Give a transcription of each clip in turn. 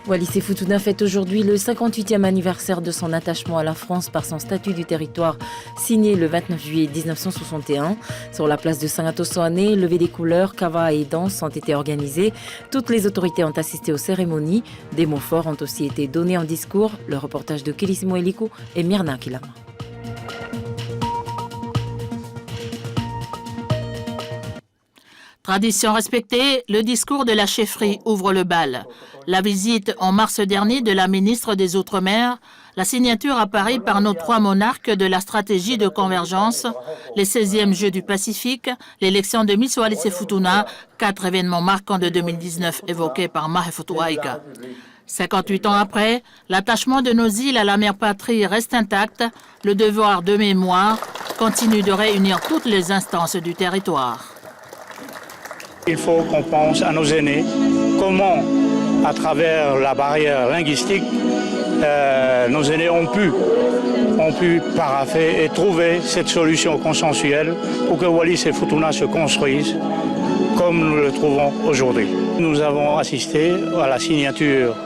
Wallis et Futuna fête aujourd'hui le 58e anniversaire de son attachement à la France par son statut du territoire signé le 29 juillet 1961. Sur la place de Saint-Atosoané, levée des couleurs, kava et danse ont été organisées. Toutes les autorités ont assisté aux cérémonies. Des mots forts ont aussi été donnés en discours. Le reportage de Kélisimo Elikou et Myrna Kilama. Tradition respectée, le discours de la chefferie ouvre le bal. La visite en mars dernier de la ministre des Outre-mer, la signature à Paris par nos trois monarques de la stratégie de convergence, les 16e Jeux du Pacifique, l'élection de Miss Wallis et Futuna, 4 événements marquants de 2019 évoqués par Mahfoud Waïga. 58 ans après, l'attachement de nos îles à la mère patrie reste intact, le devoir de mémoire continue de réunir toutes les instances du territoire. Il faut qu'on pense à nos aînés, comment, à travers la barrière linguistique, nos aînés ont pu paraffer et trouver cette solution consensuelle pour que Wallis et Futuna se construisent comme nous le trouvons aujourd'hui. Nous avons assisté à la signature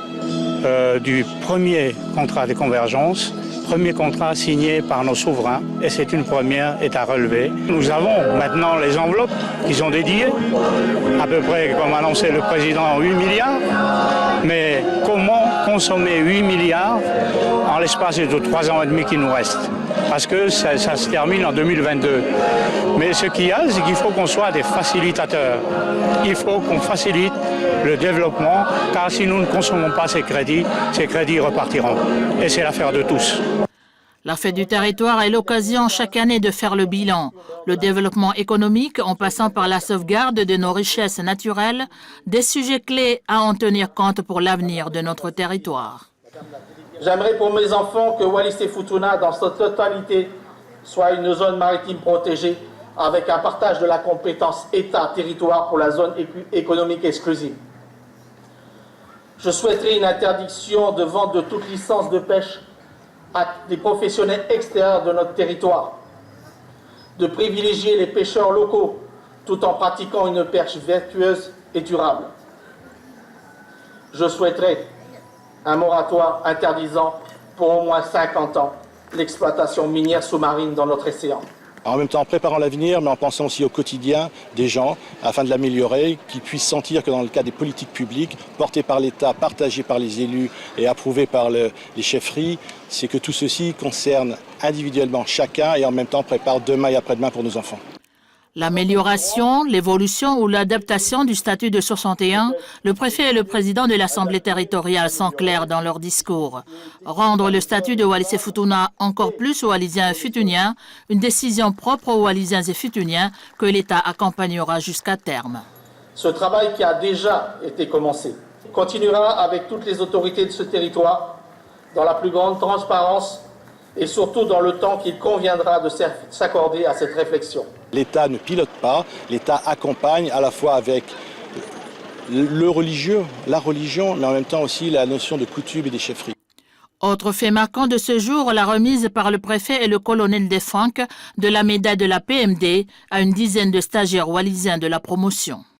du premier contrat de convergence, premier contrat signé par nos souverains, et c'est une première est à relever. Nous avons maintenant les enveloppes qui sont dédiées, à peu près comme annoncé le président, 8 milliards. Mais comment consommer 8 milliards en l'espace de 3 ans et demi qui nous restent? Parce que ça se termine en 2022. Mais ce qu'il y a, c'est qu'il faut qu'on soit des facilitateurs. Il faut qu'on facilite le développement, car si nous ne consommons pas ces crédits repartiront. Et c'est l'affaire de tous. La fête du territoire est l'occasion chaque année de faire le bilan. Le développement économique en passant par la sauvegarde de nos richesses naturelles, des sujets clés à en tenir compte pour l'avenir de notre territoire. J'aimerais pour mes enfants que Wallis et Futuna, dans sa totalité, soit une zone maritime protégée avec un partage de la compétence État-territoire pour la zone économique exclusive. Je souhaiterais une interdiction de vente de toute licence de pêche à des professionnels extérieurs de notre territoire, de privilégier les pêcheurs locaux tout en pratiquant une pêche vertueuse et durable. Je souhaiterais un moratoire interdisant pour au moins 50 ans l'exploitation minière sous-marine dans notre océan. En même temps, en préparant l'avenir, mais en pensant aussi au quotidien des gens, afin de l'améliorer, qu'ils puissent sentir que dans le cas des politiques publiques, portées par l'État, partagées par les élus et approuvées par les chefferies, c'est que tout ceci concerne individuellement chacun et en même temps prépare demain et après-demain pour nos enfants. L'amélioration, l'évolution ou l'adaptation du statut de 61, le préfet et le président de l'Assemblée territoriale sont clairs dans leur discours. Rendre le statut de Wallis et Futuna encore plus wallisiens et futuniens, une décision propre aux Wallisiens et futuniens que l'État accompagnera jusqu'à terme. Ce travail qui a déjà été commencé continuera avec toutes les autorités de ce territoire dans la plus grande transparence et surtout dans le temps qu'il conviendra de s'accorder à cette réflexion. L'État ne pilote pas, l'État accompagne à la fois avec le religieux, la religion, mais en même temps aussi la notion de coutume et des chefferies. Autre fait marquant de ce jour, la remise par le préfet et le colonel Desfanques de la médaille de la PMD à une dizaine de stagiaires wallisiens de la promotion.